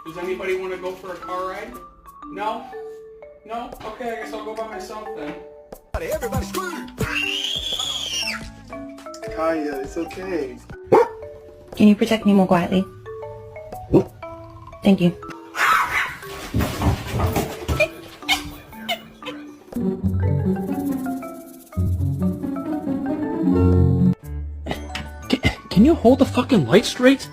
Does anybody want to go for a car ride? No? No? Okay, I guess I'll go by myself then. Everybody scream! Kaya, it's okay. Can you protect me more quietly? Thank you. Can you hold the fucking light straight?